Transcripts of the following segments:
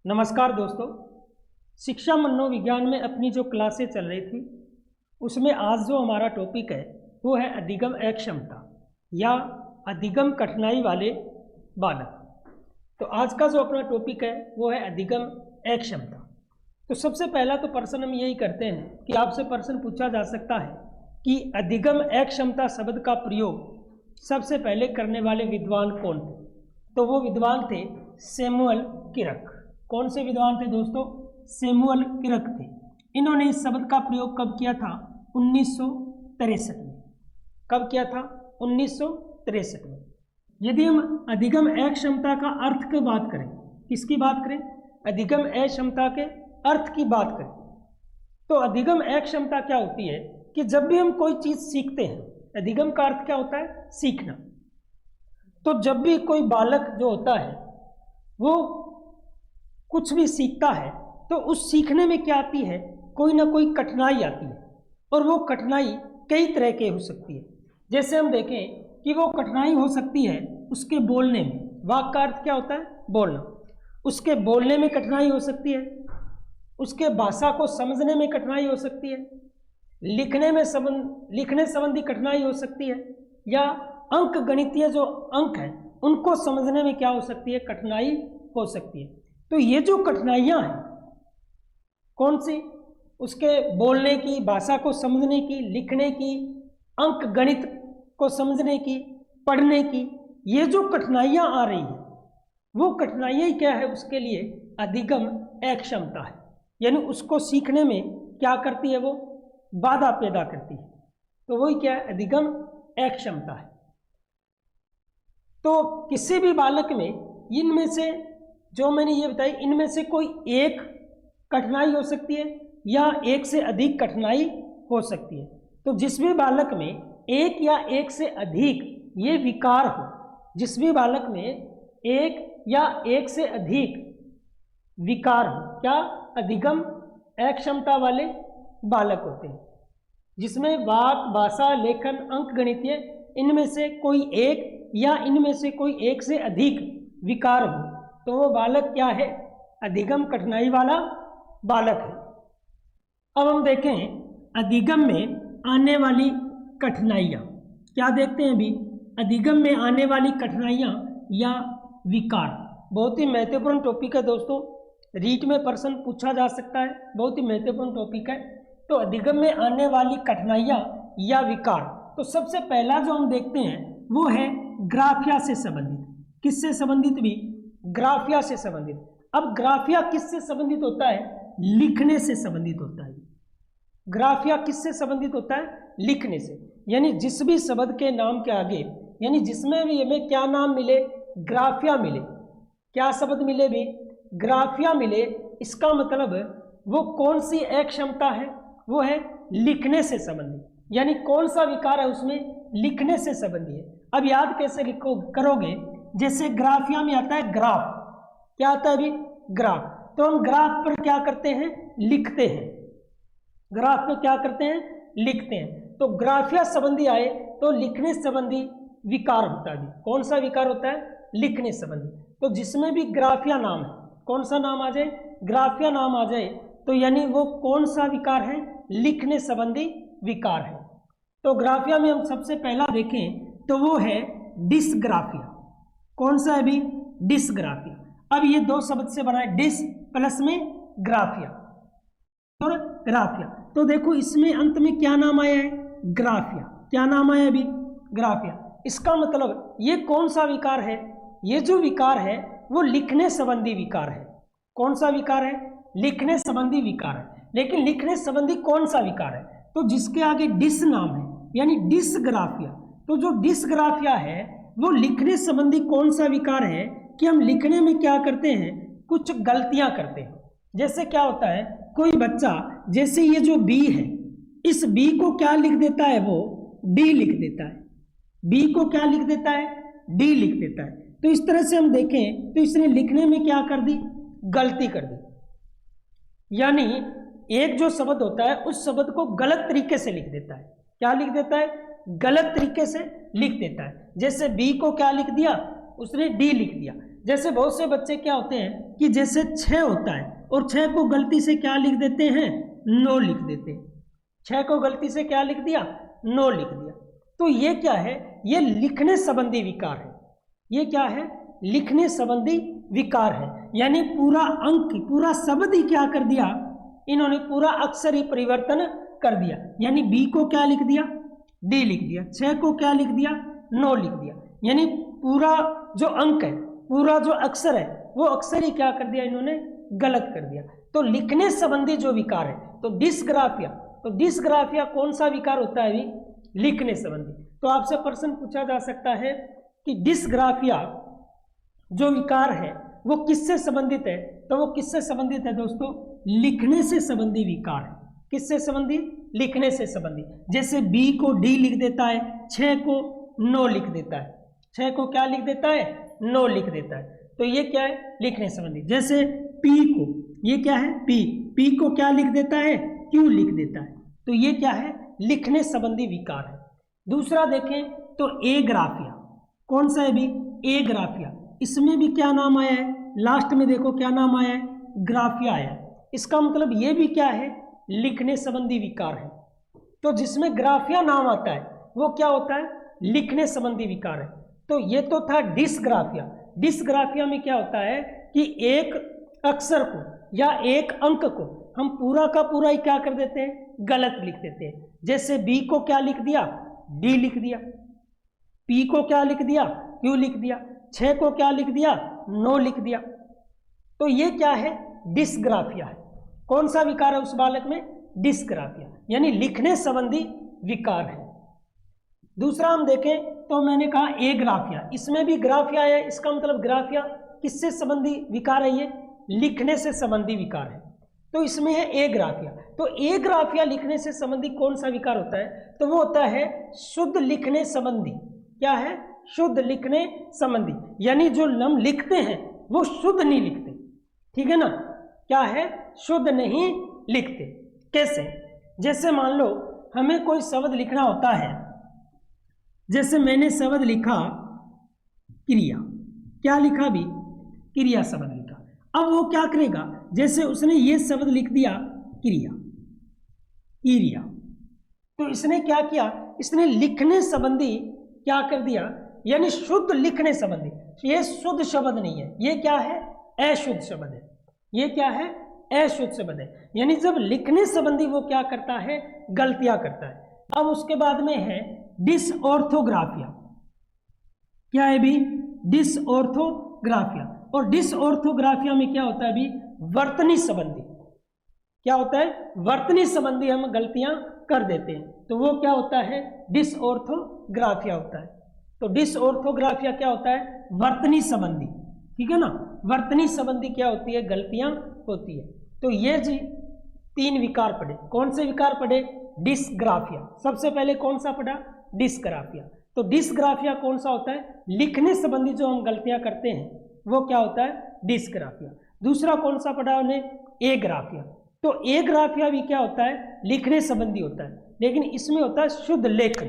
नमस्कार दोस्तों। शिक्षा मनोविज्ञान में अपनी जो क्लासें चल रही थी उसमें आज जो हमारा टॉपिक है वो है अधिगम अक्षमता या अधिगम कठिनाई वाले बालक। तो आज का जो अपना टॉपिक है वो है अधिगम अक्षमता। तो सबसे पहला तो प्रश्न हम यही करते हैं कि आपसे प्रश्न पूछा जा सकता है कि अधिगम अक्षमता शब्द का प्रयोग सबसे पहले करने वाले विद्वान कौन थे। तो वो विद्वान थे सैमुअल किरक। कौन से विद्वान थे दोस्तों? सैमुअल किरक थे। इन्होंने इस शब्द का प्रयोग कब किया था? 1963 में। कब किया था? 1963 में। यदि हम अधिगम अक्षमता का अर्थ की बात करें, किसकी बात करें? अधिगम अक्षमता के अर्थ की बात करें तो अधिगम अक्षमता क्या होती है कि जब भी हम कोई चीज सीखते हैं, अधिगम का अर्थ क्या होता है? सीखना। तो जब भी कोई बालक जो होता है वो कुछ भी सीखता है तो उस सीखने में क्या आती है? कोई ना कोई कठिनाई आती है, और वो कठिनाई कई तरह के हो सकती है। जैसे हम देखें कि वो कठिनाई हो सकती है उसके बोलने में। वाक का अर्थ क्या होता है? बोलना। उसके बोलने में कठिनाई हो सकती है, उसके भाषा को समझने में कठिनाई हो सकती है, लिखने संबंधी कठिनाई हो सकती है, या अंक गणितीय जो अंक हैं उनको समझने में क्या हो सकती है? कठिनाई हो सकती है। तो ये जो कठिनाइयां हैं कौन सी? उसके बोलने की, भाषा को समझने की, लिखने की, अंक गणित को समझने की, पढ़ने की, ये जो कठिनाइयां आ रही हैं वो कठिनाइयां क्या है? उसके लिए अधिगम अक्षमता है। यानी उसको सीखने में क्या करती है? वो बाधा पैदा करती है। तो वही क्या है? अधिगम अक्षमता है। तो किसी भी बालक में इनमें से जो मैंने ये बताई, इनमें से कोई एक कठिनाई हो सकती है या एक से अधिक कठिनाई हो सकती है। तो जिस भी बालक में एक या एक से अधिक ये विकार हो, जिस भी बालक में एक या एक से अधिक विकार हो, क्या? अधिगम अक्षमता वाले बालक होते हैं। जिसमें वाक, भाषा, लेखन, अंक गणितीय, इनमें से कोई एक या इनमें से कोई एक से अधिक विकार हो तो वो बालक क्या है? अधिगम कठिनाई वाला बालक है। अब हम देखें अधिगम में आने वाली कठिनाइयाँ। क्या देखते हैं अभी? अधिगम में आने वाली कठिनाइयाँ या विकार। बहुत ही महत्वपूर्ण टॉपिक है दोस्तों, रीट में प्रश्न पूछा जा सकता है, बहुत ही महत्वपूर्ण टॉपिक है। तो अधिगम में आने वाली कठिनाइयाँ या विकार, तो सबसे पहला जो हम देखते हैं वो है ग्राफिया से संबंधित। किससे संबंधित? भी ग्राफिया से संबंधित। अब ग्राफिया किससे संबंधित होता है? लिखने से संबंधित होता है। ग्राफिया किससे संबंधित होता है? लिखने से। यानी जिस भी शब्द के नाम के आगे, यानी जिसमें भी हमें क्या नाम मिले? ग्राफिया मिले। क्या शब्द मिले? भी ग्राफिया मिले। इसका मतलब वो कौन सी अक्षमता है? वो है लिखने से संबंधित। यानी कौन सा विकार है उसमें? लिखने से संबंधी है। अब याद कैसे करोगे? जैसे ग्राफिया में आता है ग्राफ। क्या आता है अभी? ग्राफ। तो हम ग्राफ पर क्या करते हैं? लिखते हैं। ग्राफ में क्या करते हैं? लिखते हैं। तो ग्राफिया संबंधी आए तो लिखने संबंधी विकार होता है। कौन सा विकार होता है? लिखने संबंधी। तो जिसमें भी ग्राफिया नाम है, कौन सा नाम आ जाए? ग्राफिया नाम आ जाए तो यानी वो कौन सा विकार है? लिखने संबंधी विकार है। तो ग्राफिया में हम सबसे पहला देखें तो वो है डिसग्राफिया। कौन सा है अभी? डिसग्राफिया। अब ये दो शब्द से बना है, डिस प्लस में ग्राफिया और ग्राफिया। तो देखो इसमें अंत में क्या नाम आया है? ग्राफिया। क्या नाम आया अभी? ग्राफिया। इसका मतलब ये कौन सा विकार है? ये जो विकार है वो लिखने संबंधी विकार है। कौन सा विकार है? लिखने संबंधी विकार है। लेकिन लिखने संबंधी कौन सा विकार है? तो जिसके आगे डिस नाम है, यानी डिसग्राफिया। तो जो डिसग्राफिया है वो लिखने संबंधी कौन सा विकार है कि हम लिखने में क्या करते हैं? कुछ गलतियां करते हैं। जैसे क्या होता है, कोई बच्चा जैसे ये जो बी है, इस बी को क्या लिख देता है? वो डी लिख देता है। बी को क्या लिख देता है? डी लिख देता है। तो इस तरह से हम देखें तो इसने लिखने में क्या कर दी? गलती कर दी। यानी एक जो शब्द होता है उस शब्द को गलत तरीके से लिख देता है। क्या लिख देता है? गलत तरीके से लिख देता है। जैसे बी को क्या लिख दिया? उसने डी लिख दिया। जैसे बहुत से बच्चे क्या होते हैं कि जैसे 6 होता है और 6 को गलती से क्या लिख देते हैं, 9 लिख देते हैं। 6 को गलती से क्या लिख दिया, 9 लिख दिया। तो ये क्या है, ये लिखने संबंधी विकार है। ये क्या है, लिखने संबंधी विकार है। यानी पूरा अंक, पूरा शब्द ही क्या कर दिया इन्होंने, पूरा अक्षर ही परिवर्तन कर दिया। यानी बी को क्या लिख दिया, डी लिख दिया। 6 को क्या लिख दिया, 9 लिख दिया। यानी पूरा जो अंक है, पूरा जो अक्षर है, वो अक्षर ही क्या कर दिया इन्होंने, गलत कर दिया। तो लिखने संबंधी जो विकार है, तो डिस्ग्राफिया, तो डिस्ग्राफिया कौन सा विकार होता है अभी, लिखने संबंधी। तो आपसे प्रश्न पूछा जा सकता है कि डिस्ग्राफिया जो विकार है वो किससे संबंधित है, तो वो किससे संबंधित है दोस्तों, लिखने से संबंधी विकार है। किससे संबंधी, लिखने से संबंधी। जैसे बी को डी लिख देता है, 6 को 9 लिख देता है। 6 को क्या लिख देता है, 9 लिख देता है। तो ये क्या है, लिखने संबंधी। जैसे पी को, ये क्या है, पी को क्या लिख देता है, क्यू लिख देता है। तो ये क्या है, लिखने संबंधी विकार है। दूसरा देखें तो ए ग्राफिया, कौन सा है भी, ए ग्राफिया। इसमें भी क्या नाम आया है, लास्ट में देखो क्या नाम आया है, ग्राफिया आया है। इसका मतलब ये भी क्या है, लिखने संबंधी विकार है। तो जिसमें ग्राफिया नाम आता है वो क्या होता है, लिखने संबंधी विकार है। तो ये तो था डिस्ग्राफिया। डिस्ग्राफिया में क्या होता है कि एक अक्षर को या एक अंक को हम पूरा का पूरा ही क्या कर देते हैं, गलत लिख देते हैं। जैसे बी को क्या लिख दिया, डी लिख दिया। पी को क्या लिख दिया, क्यू लिख दिया। 6 को क्या लिख दिया, 9 लिख दिया। तो ये क्या है, डिस्ग्राफिया है। कौन सा विकार है उस बालक में, डिस्ग्राफिया, यानी लिखने संबंधी विकार है। दूसरा हम देखें तो मैंने कहा ए ग्राफिया, इसमें भी ग्राफिया है। इसका मतलब ग्राफिया किससे संबंधी विकार है, ये लिखने से संबंधी विकार है। तो इसमें है ए ग्राफिया। तो ए ग्राफिया लिखने से संबंधी कौन सा विकार होता है, तो वो होता है शुद्ध लिखने संबंधी। क्या है, शुद्ध लिखने संबंधी। यानी जो हम लिखते हैं वो शुद्ध नहीं लिखते, ठीक है ना, क्या है, शुद्ध नहीं लिखते। कैसे, जैसे मान लो हमें कोई शब्द लिखना होता है। जैसे मैंने शब्द लिखा क्रिया, क्या लिखा भी, क्रिया शब्द लिखा। अब वो क्या करेगा, जैसे उसने ये शब्द लिख दिया क्रिया, क्रिया, तो इसने क्या किया, इसने लिखने संबंधी क्या कर दिया, यानी शुद्ध लिखने संबंधी। ये शुद्ध शब्द नहीं है, ये क्या है, अशुद्ध शब्द है। ये क्या है, अशुद्ध शब्द है। यानी जब लिखने संबंधी वो क्या करता है, गलतियां करता है। अब उसके बाद में है डिसऑर्थोग्राफिया। क्या है भी, डिसऑर्थोग्राफिया। और डिसऑर्थोग्राफिया में क्या होता है भी, वर्तनी संबंधी। क्या होता है, वर्तनी संबंधी हम गलतियां कर देते हैं, तो वो क्या होता है, डिसऑर्थोग्राफिया होता है। तो डिसऑर्थोग्राफिया क्या होता है, वर्तनी संबंधी, ठीक है ना, वर्तनी संबंधी क्या होती है, गलतियां होती है। तो ये जी 3 विकार पढ़े। कौन से विकार पढ़े, डिस्ग्राफिया। सबसे पहले कौन सा पढ़ा, डिस्ग्राफिया। तो डिस्ग्राफिया कौन सा होता है, लिखने संबंधी जो हम गलतियां करते हैं वो क्या होता है, डिस्ग्राफिया। दूसरा कौन सा पढ़ा उन्हें, ए ग्राफिया। तो ए ग्राफिया भी क्या होता है, लिखने संबंधी होता है, लेकिन इसमें होता है शुद्ध लेखन।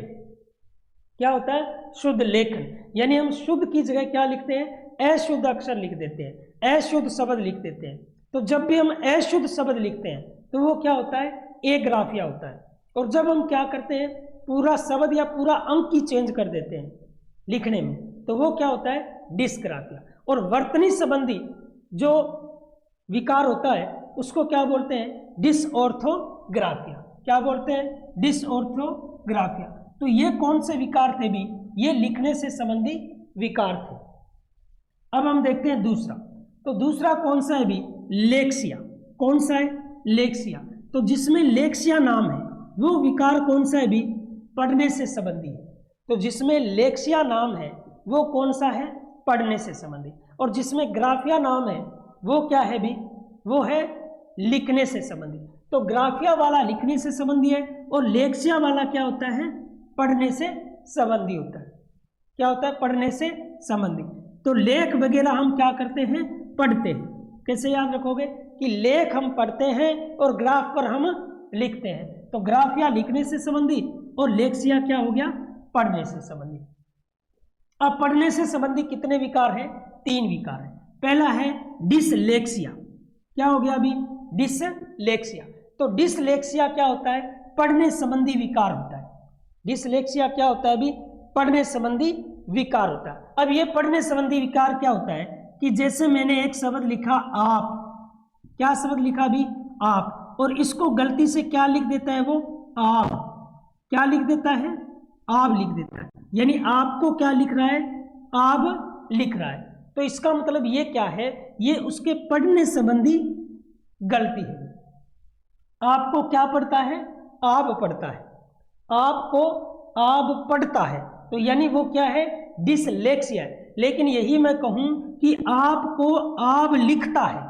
क्या होता है, शुद्ध लेखन। यानी हम शुद्ध की जगह क्या लिखते हैं, अशुद्ध अक्षर लिख देते हैं, अशुद्ध शब्द लिख देते हैं। तो जब भी हम अशुद्ध शब्द लिखते हैं तो वो क्या होता है, ए ग्राफिया होता है। और जब हम क्या करते हैं, पूरा शब्द या पूरा अंक ही चेंज कर देते हैं लिखने में, तो वो क्या होता है, डिस्ग्राफिया। और वर्तनी संबंधी जो विकार होता है उसको क्या बोलते हैं, डिसऑर्थोग्राफिया। क्या बोलते हैं, डिसऑर्थोग्राफिया। तो ये कौन से विकार थे भी, ये लिखने से संबंधी विकार थे। अब हम देखते हैं दूसरा। तो दूसरा कौन सा है भी, लेक्सिया। कौन सा है, लेक्सिया। तो जिसमें लेक्सिया नाम है वो विकार कौन सा है भी, पढ़ने से संबंधी है। तो जिसमें लेक्सिया नाम है वो कौन सा है, पढ़ने से संबंधी। और जिसमें ग्राफिया नाम है वो क्या है भी, वो है लिखने से संबंधी। तो ग्राफिया वाला लिखने से संबंधी है और लेक्सिया वाला क्या होता है, पढ़ने से संबंधी होता है। क्या होता है, पढ़ने से संबंधी। तो लेख वगैरह हम क्या करते हैं, पढ़ते हैं। कैसे याद रखोगे कि लेख हम पढ़ते हैं और ग्राफ पर हम लिखते हैं। तो ग्राफिया लिखने से संबंधी और लेक्सिया क्या हो गया, पढ़ने से संबंधी। अब पढ़ने से संबंधी कितने विकार हैं, तीन विकार है। पहला है डिसलेक्सिया। क्या हो गया अभी? डिसलेक्सिया। तो डिसलेक्सिया क्या होता है? पढ़ने संबंधी विकार होता है। डिसलेक्सिया क्या होता है अभी? पढ़ने संबंधी विकार होता है। अब ये पढ़ने संबंधी विकार क्या होता है कि जैसे मैंने एक शब्द लिखा आप, क्या शब्द लिखा अभी? आप, और इसको गलती से क्या लिख देता है वो? आप। क्या लिख देता है? आप लिख देता है। यानी आपको क्या लिख रहा है? आप लिख रहा है। तो इसका मतलब ये क्या है? ये उसके पढ़ने संबंधी गलती है। आपको क्या पढ़ता है? आप पढ़ता है। आपको आप पढ़ता है, तो यानी वो क्या है? डिसलेक्सिया है। लेकिन यही मैं कहूं कि आपको आप लिखता है,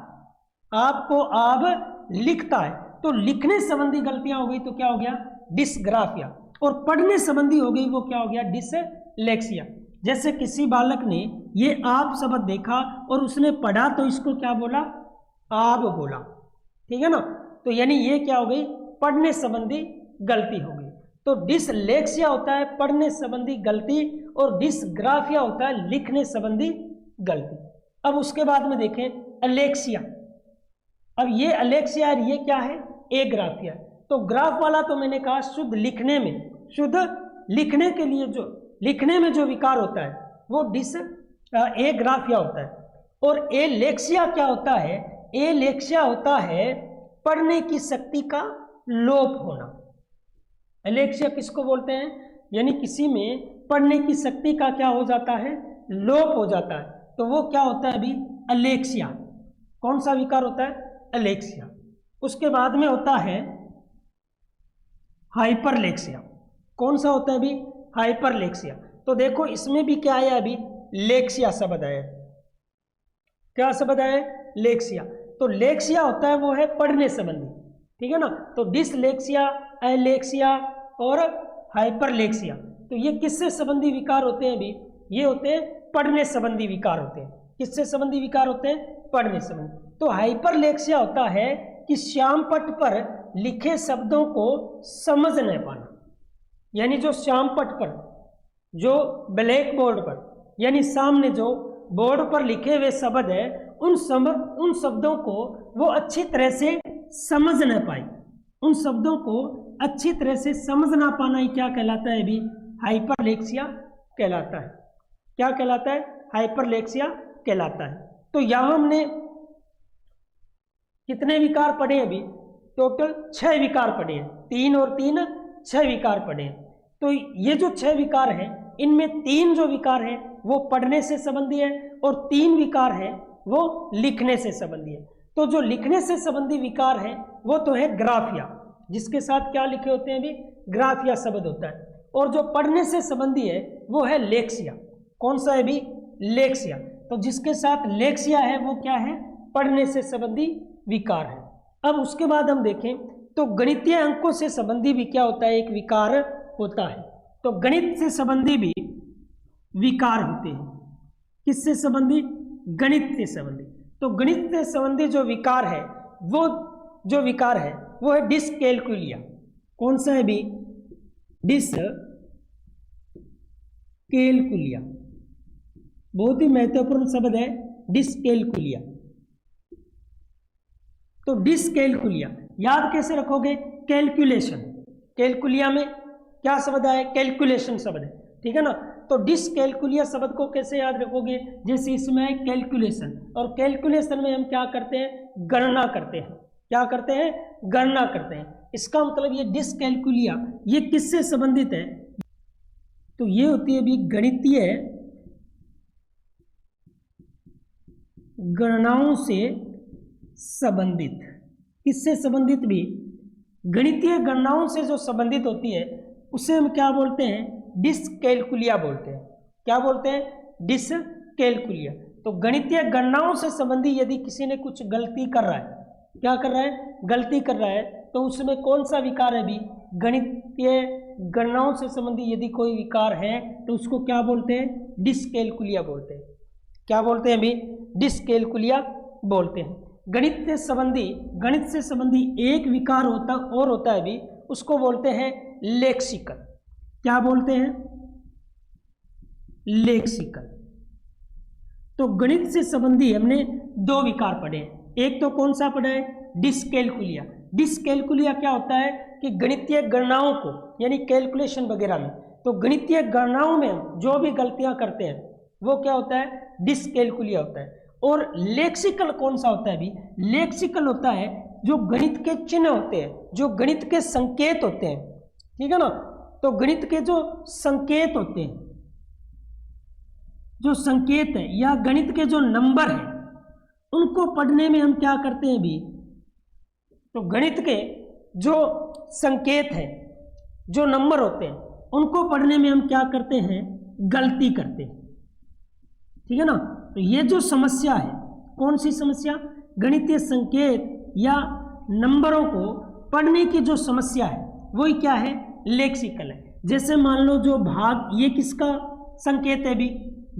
आपको आप लिखता है, तो लिखने संबंधी गलतियां हो गई तो क्या हो गया? डिसग्राफिया। और पढ़ने संबंधी हो गई वो क्या हो गया? डिसलेक्सिया। जैसे किसी बालक ने ये आप शब्द देखा और उसने पढ़ा तो इसको क्या बोला? आप बोला। ठीक है ना? तो यानी ये क्या हो गई? पढ़ने संबंधी गलती हो गई। तो डिसलेक्सिया होता है पढ़ने संबंधी गलती और डिसग्राफिया होता है लिखने संबंधी गलती। अब उसके बाद में देखें अलेक्सिया। अब ये अलेक्सिया ये क्या है? एग्राफिया। तो ग्राफ वाला तो मैंने कहा शुद्ध लिखने में, शुद्ध लिखने के लिए जो लिखने में जो विकार होता है वो एग्राफिया होता है। और एलेक्सिया क्या होता है? एलेक्सिया होता है पढ़ने की शक्ति का लोप होना। एलेक्सिया किसको बोलते हैं? यानी किसी में पढ़ने की शक्ति का क्या हो जाता है? लोप हो जाता है, तो वो क्या होता है अभी? अलेक्सिया। कौन सा विकार होता है? अलेक्सिया। उसके बाद में होता है हाइपरलेक्सिया। कौन सा होता है अभी? हाइपरलेक्सिया। तो देखो इसमें भी क्या आया अभी? लेक्सिया शब्द आया। क्या शब्द आया? लेक्सिया। तो लेक्सिया होता है वो है पढ़ने संबंधी। ठीक है ना? तो डिसलेक्सिया, एलेक्सिया और हाइपरलेक्सिया, तो ये किससे संबंधी विकार होते हैं अभी? ये होते हैं पढ़ने संबंधी विकार होते हैं। किससे संबंधी विकार होते हैं? पढ़ने संबंधी। तो हाइपरलेक्सिया होता है कि श्यामपट्ट पर लिखे शब्दों को समझ नहीं पाना। यानी जो श्यामपट्ट पर, जो ब्लैक बोर्ड पर, यानी सामने जो बोर्ड पर लिखे हुए शब्द है, उन शब्दों को वो अच्छी तरह से समझ न पाए। उन शब्दों को अच्छी तरह से समझ ना पाना ही क्या कहलाता है अभी? हाइपरलेक्सिया कहलाता है। क्या कहलाता है? हाइपरलेक्सिया कहलाता है। तो यहां हमने कितने विकार पढ़े अभी? टोटल 6 विकार पढ़े हैं। 3 और 3 6 विकार पढ़े हैं। तो ये जो 6 विकार हैं, इनमें 3 जो विकार हैं वो पढ़ने से संबंधी है और 3 विकार हैं वो लिखने से संबंधी है। तो जो लिखने से संबंधी विकार है वो तो है ग्राफिया, जिसके साथ क्या लिखे होते हैं अभी? ग्राफिया शब्द होता है। और जो पढ़ने से संबंधी है वो है लेक्सिया। कौन सा है अभी? लेक्सिया। तो जिसके साथ लेक्सिया है वो क्या है? पढ़ने से संबंधी विकार है। अब उसके बाद हम देखें तो गणितीय अंकों से संबंधी भी क्या होता है? एक विकार होता है। तो गणित से संबंधी भी विकार होते हैं। किससे संबंधी? गणित से संबंधी। तो गणित से संबंधी जो विकार है वो जो विकार है वो है डिसकैलकुलिया। कौन सा है भी? डिसकैलकुलिया। बहुत ही महत्वपूर्ण शब्द है डिसकैलकुलिया। तो डिसकैलकुलिया याद कैसे रखोगे? कैलकुलेशन। कैलकुलिया में क्या शब्द है? कैलकुलेशन शब्द है। ठीक है ना? तो डिसकैलकुलिया शब्द को कैसे याद रखोगे? जैसे इसमें है कैलकुलेशन, और कैलकुलेशन में हम क्या करते हैं? गणना करते हैं। क्या करते हैं? गणना करते हैं। इसका मतलब ये डिसकैलकुलिया ये किससे संबंधित है? तो ये होती है भी गणितीय गणनाओं से संबंधित। किससे संबंधित भी? गणितीय गणनाओं से जो संबंधित होती है उसे हम क्या बोलते हैं? डिसकैलकुलिया बोलते हैं। क्या बोलते हैं? डिसकैलकुलिया। तो गणितीय गणनाओं से संबंधी यदि किसी ने कुछ गलती कर रहा है, क्या कर रहा है? गलती कर रहा है, तो उसमें कौन सा विकार है भी? गणितीय गणनाओं से संबंधी यदि कोई विकार है तो उसको क्या बोलते हैं? डिसकैलकुलिया बोलते हैं। क्या बोलते हैं भी? डिसकैलकुलिया बोलते हैं। गणित से संबंधी एक विकार होता है भी, उसको बोलते हैं लेक्सिकल। क्या बोलते हैं? लेक्सिकल। तो गणित से संबंधी हमने दो विकार पढ़े हैं। एक तो कौन सा पढ़ा है, डिसकैलकुलिया। डिसकैलकुलिया क्या होता है कि गणितीय गणनाओं को, यानी कैलकुलेशन वगैरह में, तो गणितीय गणनाओं में हम जो भी गलतियां करते हैं वो क्या होता है, डिसकैलकुलिया होता है। और लेक्सिकल कौन सा होता है भी, लेक्सिकल होता है जो गणित के चिन्ह होते हैं, जो गणित के संकेत होते हैं, ठीक है ना। तो गणित के जो संकेत होते हैं, जो संकेत है या गणित के जो नंबर हैं, उनको पढ़ने में हम क्या करते हैं भी, तो गणित के जो संकेत हैं, जो नंबर होते हैं, उनको पढ़ने में हम क्या करते हैं, गलती करते हैं, ठीक है ना। तो ये जो समस्या है, कौन सी समस्या, गणितीय संकेत या नंबरों को पढ़ने की जो समस्या है वही क्या है, लेक्सिकल है। जैसे मान लो जो भाग, ये किसका संकेत है भी,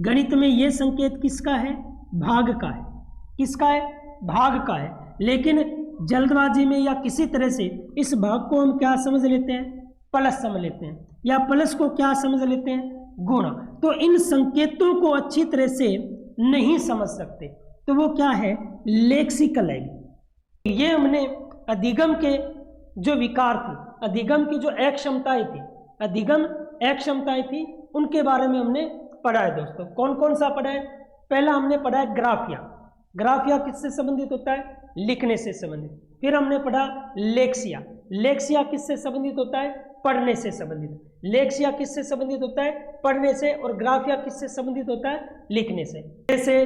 गणित में ये संकेत किसका है, भाग का है। किसका है, भाग का है। लेकिन जल्दबाजी में या किसी तरह से इस भाग को हम क्या समझ लेते हैं, प्लस समझ लेते हैं, या प्लस को क्या समझ लेते हैं, गुणा। तो इन संकेतों को अच्छी तरह से नहीं समझ सकते, तो वो क्या है, लेक्सिकल है। ये हमने अधिगम के जो विकार थे, अधिगम की जो अक्षमताएं थी, अधिगम अक्षमताएं थी, उनके बारे में हमने पढ़ा है दोस्तों। कौन कौन सा पढ़ा है, पहला हमने पढ़ा है ग्राफिया। ग्राफिया किससे संबंधित होता है, लिखने से संबंधित। फिर हमने पढ़ा लेक्सिया। लेक्सिया किससे संबंधित होता है, पढ़ने से संबंधित। लेक्सिया किससे संबंधित होता है, पढ़ने से। और ग्राफिया किससे संबंधित होता है, लिखने से। जैसे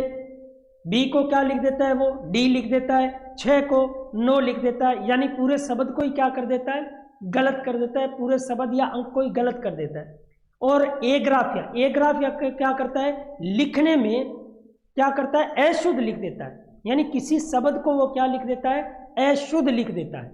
बी को क्या लिख देता है, वो डी लिख देता है, 6 को 9 लिख देता है, यानी पूरे शब्द को ही क्या कर देता है, गलत कर देता है, पूरे शब्द या अंक को ही गलत कर देता है। और ए ग्राफिया क्या करता है, लिखने में क्या करता है, अशुद्ध लिख देता है, यानी किसी शब्द को वो क्या लिख देता है, अशुद्ध लिख देता है,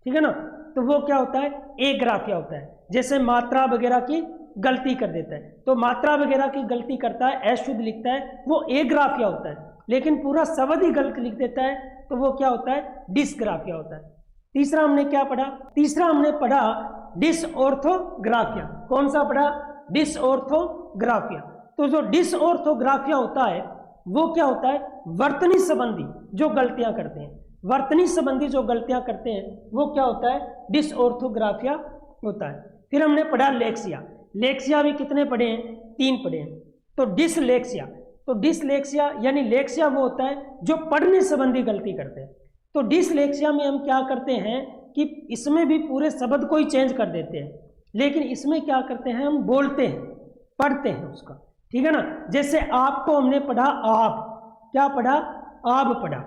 ठीक है ना। तो वो क्या होता है, ए ग्राफिया होता है। जैसे मात्रा वगैरह की गलती कर देता है, तो मात्रा वगैरह की गलती करता है, अशुद्ध लिखता है, वो ए ग्राफिया होता है। लेकिन पूरा शब्द ही गलत लिख देता है, तो वो क्या होता है, डिसग्राफिया होता है। तीसरा हमने क्या पढ़ा, तीसरा हमने पढ़ा डिसऑर्थोग्राफिया। कौन सा पढ़ा, डिसऑर्थोग्राफिया। तो जो डिसऑर्थोग्राफिया होता है वो क्या होता है, वर्तनी संबंधी जो गलतियां करते हैं, वर्तनी संबंधी जो गलतियां करते हैं वो क्या होता है, डिसऑर्थोग्राफिया होता है। फिर हमने पढ़ा लेक्सिया। लेक्सिया भी कितने पढ़े हैं, 3 पढ़े हैं। तो डिसलेक्सिया, तो डिसलेक्सिया यानी लेक्सिया वो होता है जो पढ़ने संबंधी गलती करते हैं। तो डिसलेक्सिया में हम क्या करते हैं कि इसमें भी पूरे शब्द को ही चेंज कर देते हैं, लेकिन इसमें क्या करते हैं, हम बोलते हैं, पढ़ते हैं उसका, ठीक है ना। जैसे आपको हमने पढ़ा आब, क्या पढ़ा, आब पढ़ा।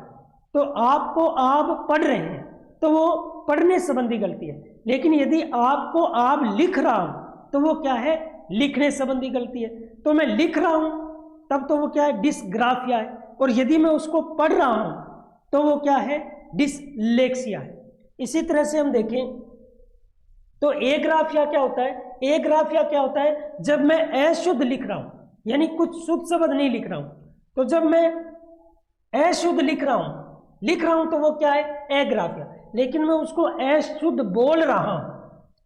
तो आपको आब पढ़ रहे हैं, तो वो पढ़ने संबंधी गलती है। लेकिन यदि आपको आब लिख रहा हूं तो वो क्या है, लिखने संबंधी गलती है। तो मैं लिख रहा हूं तब तो वो क्या है, डिसग्राफिया है। और यदि मैं उसको पढ़ रहा हूं तो वो क्या है, डिसलेक्सिया है। इसी तरह से हम देखें तो ए ग्राफिया क्या होता है, ए ग्राफिया क्या होता है, जब मैं अशुद्ध लिख रहा हूं, यानी कुछ शुद्ध शब्द नहीं लिख रहा हूं। तो जब मैं अशुद्ध लिख रहा हूं तो वो क्या है, ए ग्राफिया। लेकिन मैं उसको अशुद्ध बोल रहा हूं,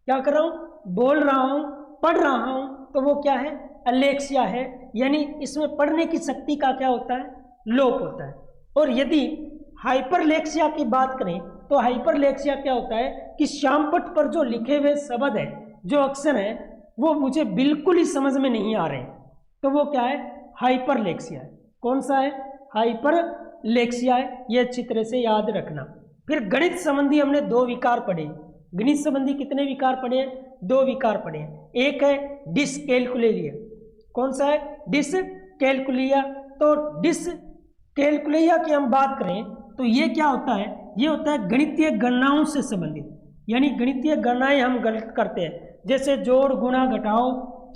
क्या कर रहा हूं, बोल रहा हूं, पढ़ रहा हूं, तो वो क्या है, अलेक्सिया है। यानी इसमें पढ़ने की शक्ति का क्या होता है, लोप होता है। और यदि हाइपरलेक्सिया की बात करें तो हाइपरलेक्सिया क्या होता है कि श्यामपट्ट पर जो लिखे हुए शब्द है, जो अक्षर है, वो मुझे बिल्कुल ही समझ में नहीं आ रहे, तो वो क्या है, हाइपरलेक्सिया है। कौन सा है, हाइपरलेक्सिया है। ये अच्छी तरह से याद रखना। फिर गणित संबंधी हमने 2 विकार पढ़े। गणित संबंधी कितने विकार पढ़े हैं, 2 विकार पढ़े हैं। एक है डिसकैलकुलिया। कौन सा है, डिसकैलकुलिया। तो डिसकैलकुलिया की हम बात करें तो ये क्या होता है, ये होता है गणितीय गणनाओं से संबंधित, यानी गणितीय गणनाएं हम गलत करते हैं। जैसे जोड़, गुणा, घटाओ,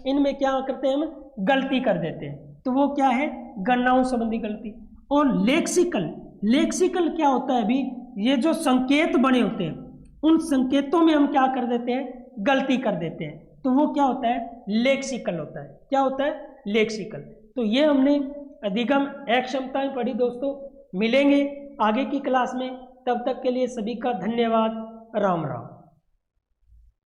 इनमें क्या करते हैं, हम गलती कर देते हैं, तो वो क्या है, गणनाओं संबंधी गलती। और लेक्सिकल क्या होता है अभी, ये जो संकेत बने होते हैं उन संकेतों में हम क्या कर देते हैं, गलती कर देते हैं, तो वो क्या होता है, लेक्सिकल होता है। क्या होता है, लेक्सिकल। तो ये हमने अधिगम अक्षमताएं पढ़ी दोस्तों। मिलेंगे आगे की क्लास में, तब तक के लिए सभी का धन्यवाद। राम राम।